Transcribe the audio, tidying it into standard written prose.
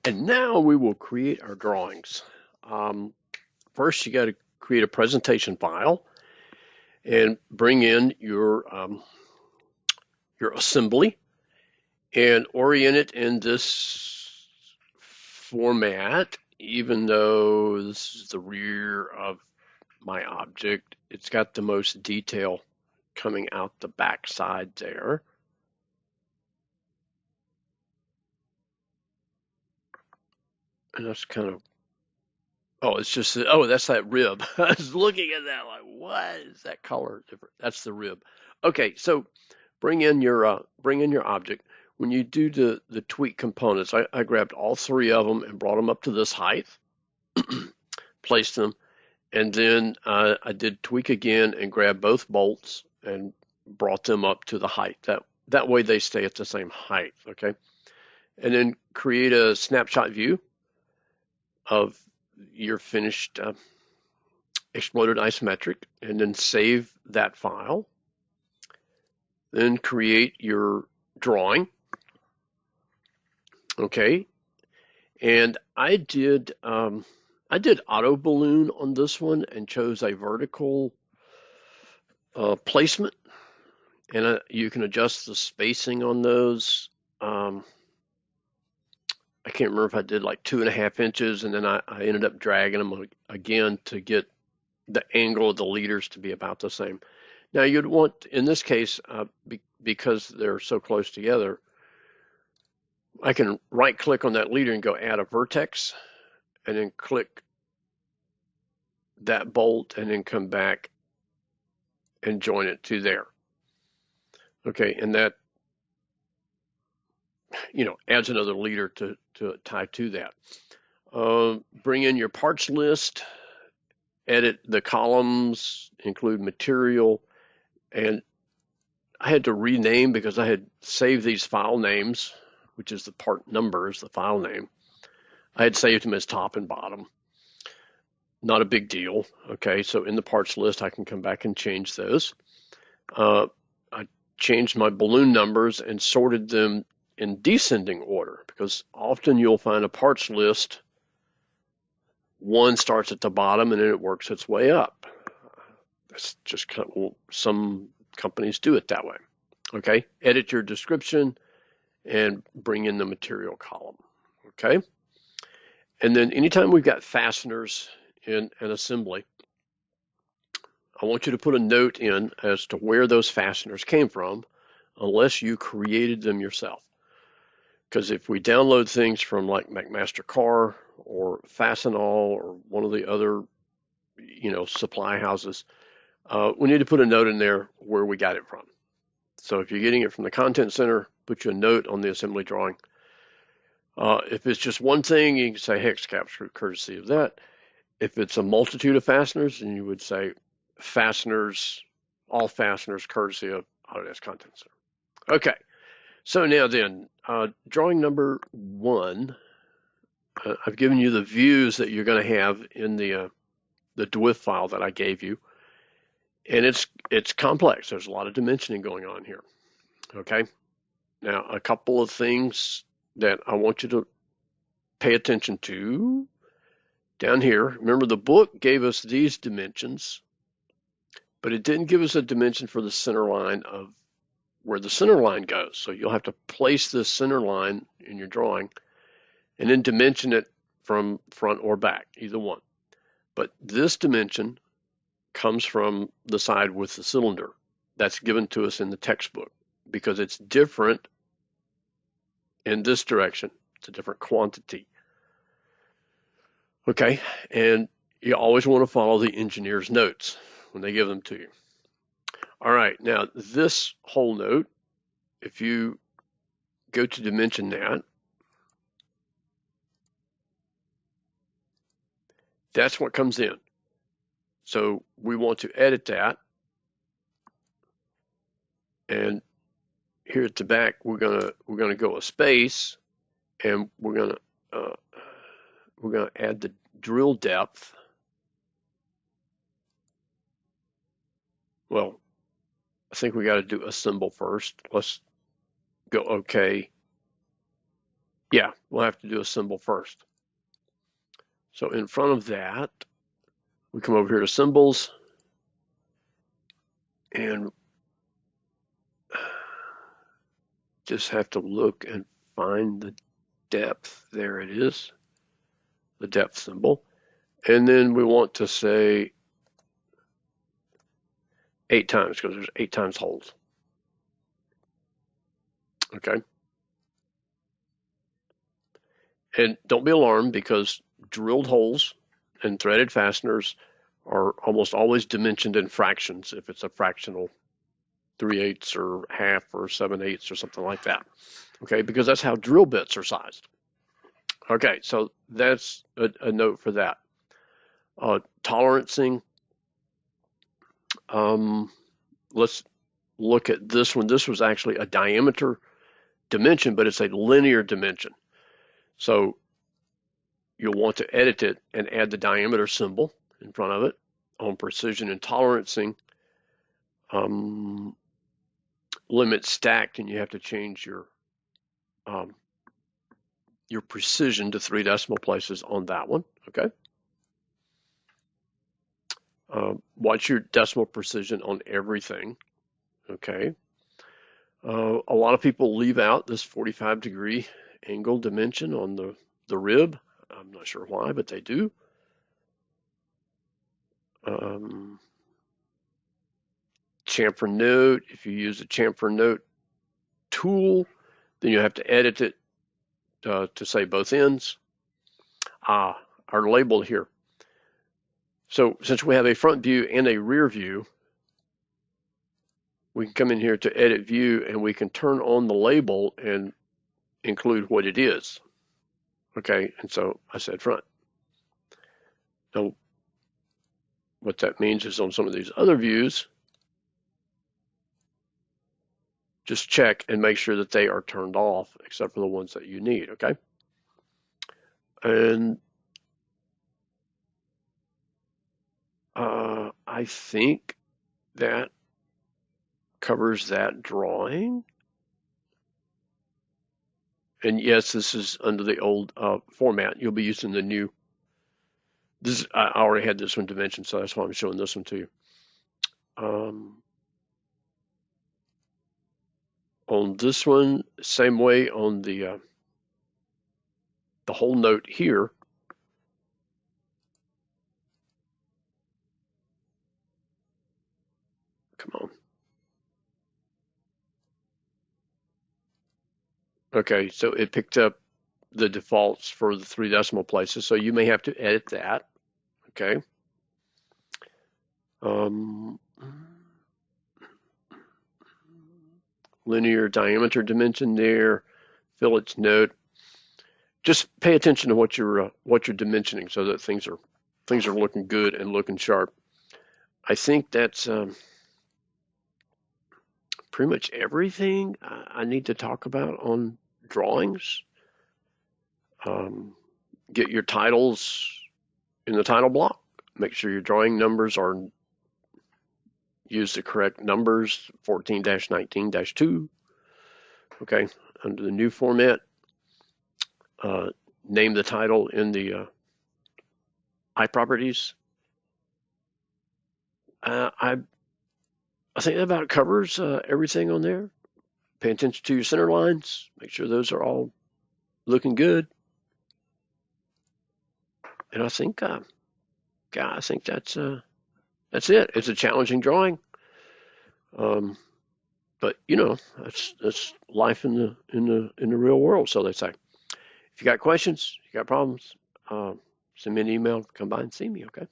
And now we will create our drawings. First, you got to create a presentation file and bring in your assembly and orient it in this format. Even though this is the rear of my object, it's got the most detail coming out the back side there. And that's kind of, oh, it's just, oh, that's that rib. I was looking at that like, what is that color different? That's the rib. Okay, so bring in your object. When you do the tweak components, I grabbed all three of them and brought them up to this height, placed them, and then I did tweak again and grabbed both bolts and brought them up to the height. That way they stay at the same height. Okay, and then create a snapshot view of your finished exploded isometric, and then save that file. Then create your drawing. Okay, and I did auto balloon on this one and chose a vertical placement, and you can adjust the spacing on those. I can't remember if I did like 2.5 inches, and then I ended up dragging them again to get the angle of the leaders to be about the same. Now you'd want, in this case, because they're so close together, I can right click on that leader and go add a vertex, and then click that bolt and then come back and join it to there. Okay, and that, adds another leader to tie to that. Bring in your parts list, edit the columns, include material, and I had to rename because I had saved these file names, which is the part numbers, the file name. I had saved them as top and bottom. Not a big deal. Okay, so in the parts list, I can come back and change those. I changed my balloon numbers and sorted them in descending order, because often you'll find a parts list, one starts at the bottom and then it works its way up. That's just kind of, some companies do it that way. Okay, edit your description and bring in the material column. Okay, and then anytime we've got fasteners in an assembly, I want you to put a note in as to where those fasteners came from, unless you created them yourself. Because if we download things from like McMaster Car or Fastenal or one of the other, supply houses, we need to put a note in there where we got it from. So if you're getting it from the Content Center, put you a note on the assembly drawing. If it's just one thing, you can say hex caps courtesy of that. If it's a multitude of fasteners, then you would say fasteners, all fasteners courtesy of Autodesk Content Center. Okay, so now then, drawing number 1, I've given you the views that you're going to have in the DWF file that I gave you, and it's complex. There's a lot of dimensioning going on here. Okay, now a couple of things that I want you to pay attention to down here. Remember, the book gave us these dimensions, but it didn't give us a dimension for the center line of where the center line goes. So you'll have to place this center line in your drawing and then dimension it from front or back, either one. But this dimension comes from the side with the cylinder. That's given to us in the textbook because it's different in this direction. It's a different quantity. Okay, and you always want to follow the engineer's notes when they give them to you. All right, now this whole note, if you go to dimension that, that's what comes in. So we want to edit that, and here at the back we're gonna go a space, and we're gonna add the drill depth. Well, I think we got to do assemble first. Let's go OK. Yeah, we'll have to do a symbol first. So in front of that, we come over here to symbols, and just have to look and find the depth. There it is, the depth symbol. And then we want to say 8 times because there's 8 times holes. Okay. And don't be alarmed because drilled holes and threaded fasteners are almost always dimensioned in fractions if it's a fractional 3/8 or half or 7/8 or something like that. Okay, because that's how drill bits are sized. Okay, so that's a note for that. Tolerancing. Let's look at this one. This was actually a diameter dimension, but it's a linear dimension. So you'll want to edit it and add the diameter symbol in front of it. On precision and tolerancing, limit stacked, and you have to change your precision to 3 decimal places on that one. Okay. Watch your decimal precision on everything. Okay. A lot of people leave out this 45-degree angle dimension on the rib. I'm not sure why, but they do. Chamfer note. If you use a chamfer note tool, then you have to edit it to say both ends. Our label here. So since we have a front view and a rear view, we can come in here to edit view and we can turn on the label and include what it is. Okay, and so I said front. Now, what that means is on some of these other views, just check and make sure that they are turned off, except for the ones that you need, okay? And I think that covers that drawing. And yes, this is under the old format. You'll be using the new. I already had this one dimensioned, so that's why I'm showing this one to you. On this one, same way on the whole note here. Come on. Okay, so it picked up the defaults for the 3 decimal places, so you may have to edit that. Okay. Linear diameter dimension there, Phillips note. Just pay attention to what you're dimensioning so that things are looking good and looking sharp. I think that's pretty much everything I need to talk about on drawings. Get your titles in the title block. Make sure your drawing numbers use the correct numbers, 14-19-2. Okay, under the new format, name the title in the iProperties. I think that about covers everything on there. Pay attention to your center lines. Make sure those are all looking good. And I think, I think that's it. It's a challenging drawing, but you know that's life in the real world, so they say. If you got questions, you got problems, send me an email. Come by and see me. Okay.